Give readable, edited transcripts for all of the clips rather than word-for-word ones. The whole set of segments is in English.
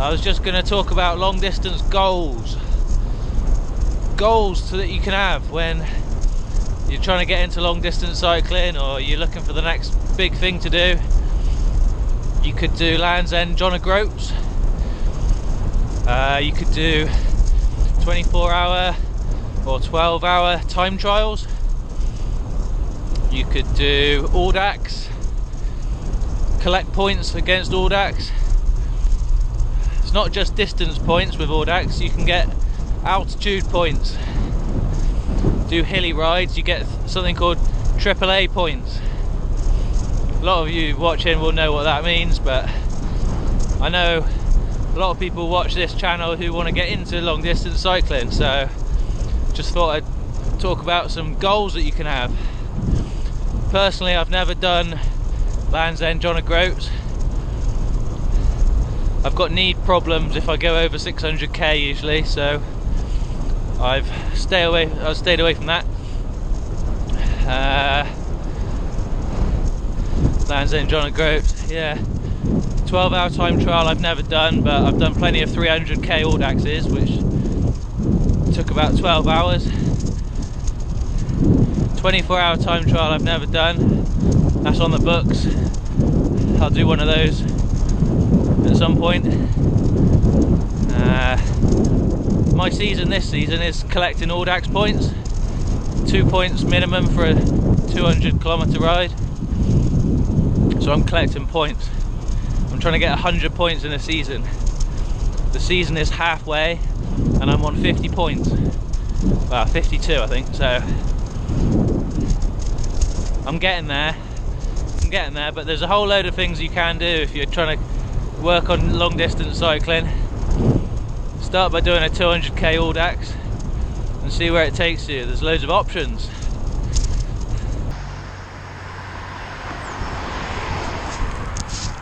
I was just going to talk about long distance goals that you can have when you're trying to get into long distance cycling, or you're looking for the next big thing to do. You could do Land's End John O'Groats. You could do 24-hour or 12-hour time trials. You could do Audax, collect points against Audax. It's not just distance points with Audax, you can get altitude points. Do hilly rides, you get something called AAA points. A lot of you watching will know what that means, but I know a lot of people watch this channel who want to get into long distance cycling, so just thought I'd talk about some goals that you can have. Personally, I've never done Land's End John O'Groats. I've got knee problems if I go over 600k usually, so I've stayed away from that. Land's End John O'Groats, yeah. 12-hour time trial I've never done, but I've done plenty of 300k Audaxes, which took about 12 hours. 24-hour time trial I've never done. That's on the books. I'll do one of those at some point. My season this season is collecting Audax points. 2 points minimum for a 200km ride. So I'm collecting points. I'm trying to get 100 points in a season. The season is halfway and I'm on 50 points. Well, 52 I think, so I'm getting there, but there's a whole load of things you can do if you're trying to work on long distance cycling. Start by doing a 200k Audax and see where it takes you. There's loads of options.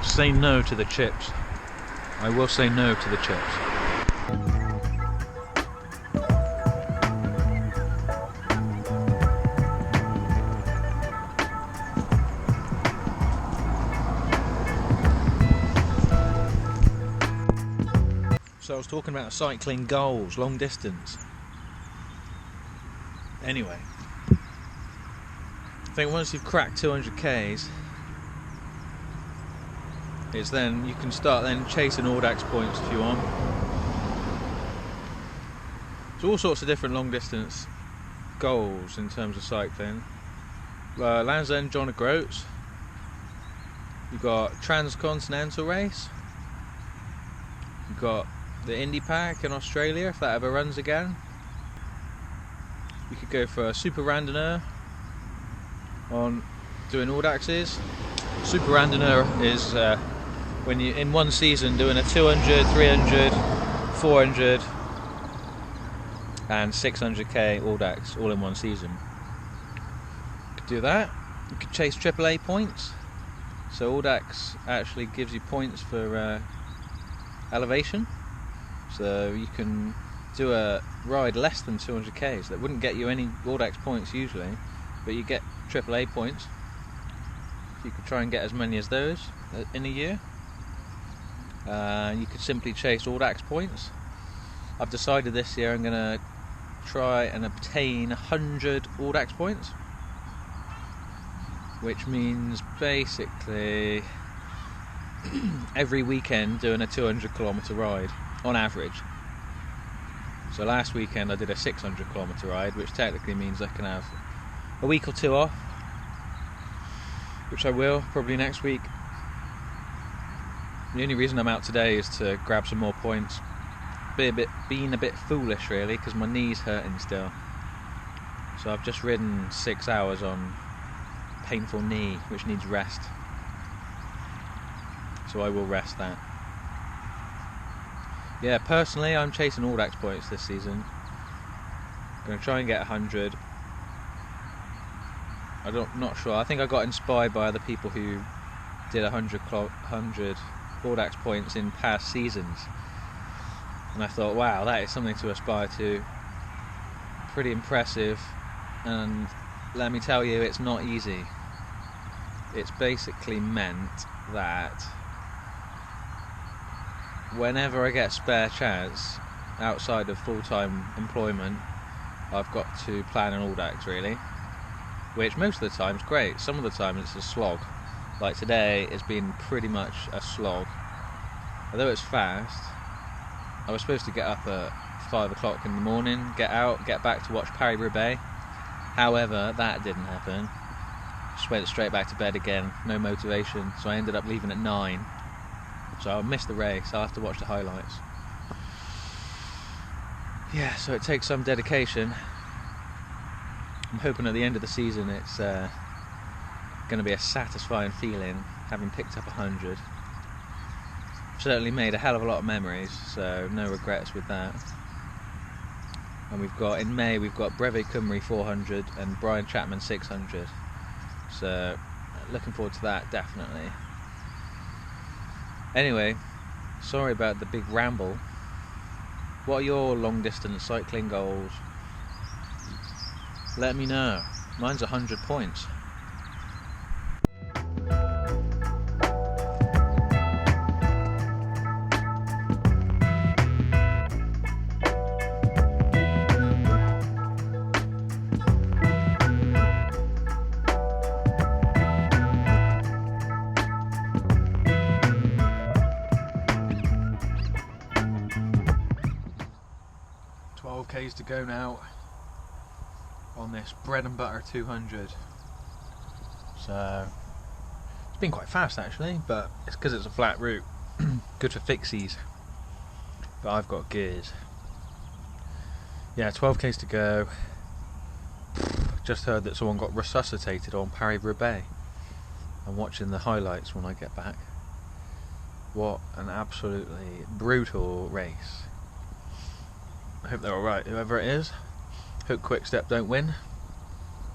Say no to the chips. I will say no to the chips. So I was talking about cycling goals, long distance. Anyway, I think once you've cracked 200k's, it's then you can start then chasing Audax points if you want. There's all sorts of different long distance goals in terms of cycling. Land's End John O'Groats. You've got Transcontinental Race. You've got the Indy Pack in Australia, if that ever runs again. You could go for a Super Randonneur on doing Audaxes. Super Randonneur is when you in one season doing a 200, 300, 400 and 600k Audax all in one season. You could do that. You could chase AAA points. So Audax actually gives you points for elevation. So you can do a ride less than 200k's that wouldn't get you any Audax points usually, but you get AAA points. You could try and get as many as those in a year. You could simply chase Audax points. I've decided this year I'm going to try and obtain 100 Audax points, which means basically every weekend doing a 200km ride on average. So last weekend I did a 600km ride, which technically means I can have a week or two off, which I will probably next week. The only reason I'm out today is to grab some more points. Being a bit foolish really, because my knee's hurting still. So I've just ridden 6 hours on painful knee, which needs rest. So I will rest that. Yeah, personally I'm chasing Audax points this season. I'm going to try and get 100. I'm not sure. I think I got inspired by other people who did 100 Audax points in past seasons, and I thought, wow, that is something to aspire to. Pretty impressive, and let me tell you, it's not easy. It's basically meant that whenever I get a spare chance outside of full-time employment, I've got to plan an Audax really, which most of the time is great. Some of the time it's a slog. Like today, it's been pretty much a slog. Although it's fast, I was supposed to get up at 5 o'clock in the morning, get out, get back to watch Paris-Roubaix. However, that didn't happen. Just went straight back to bed again, no motivation, so I ended up leaving at 9. So I'll miss the race, I'll have to watch the highlights. Yeah, so it takes some dedication. I'm hoping at the end of the season it's going to be a satisfying feeling, having picked up 100. Certainly made a hell of a lot of memories, so no regrets with that. And we've got, in May, we've got Brevet Cymru 400 and Brian Chapman 600. So, looking forward to that, definitely. Anyway, sorry about the big ramble. What are your long distance cycling goals? Let me know. Mine's 100 points. K's to go now on this bread and butter 200. So it's been quite fast actually, but it's because it's a flat route. Good for fixies, but I've got gears. Yeah, 12 K's to go. Just heard that someone got resuscitated on Paris-Roubaix. I'm watching the highlights when I get back. What an absolutely brutal race. I hope they're alright, whoever it is. Hope Quick-Step don't win.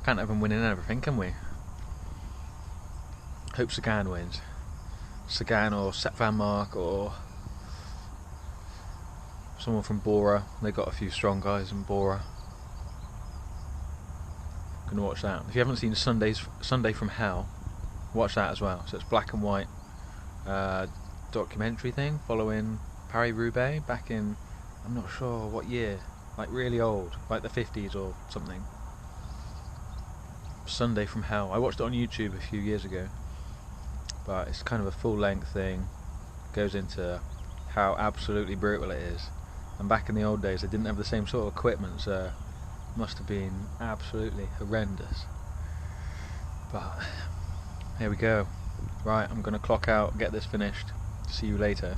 Can't have them winning everything, can we? Hope Sagan wins. Sagan or Sepp Van Mark or someone from Bora. They got a few strong guys in Bora. Gonna watch that. If you haven't seen Sunday from Hell, watch that as well. So it's black and white documentary thing following Paris-Roubaix back in, I'm not sure what year, like really old, like the 50s or something. Sunday from Hell. I watched it on YouTube a few years ago, but it's kind of a full-length thing. Goes into how absolutely brutal it is. And back in the old days, they didn't have the same sort of equipment, so it must have been absolutely horrendous. But here we go. Right, I'm going to clock out, get this finished. See you later.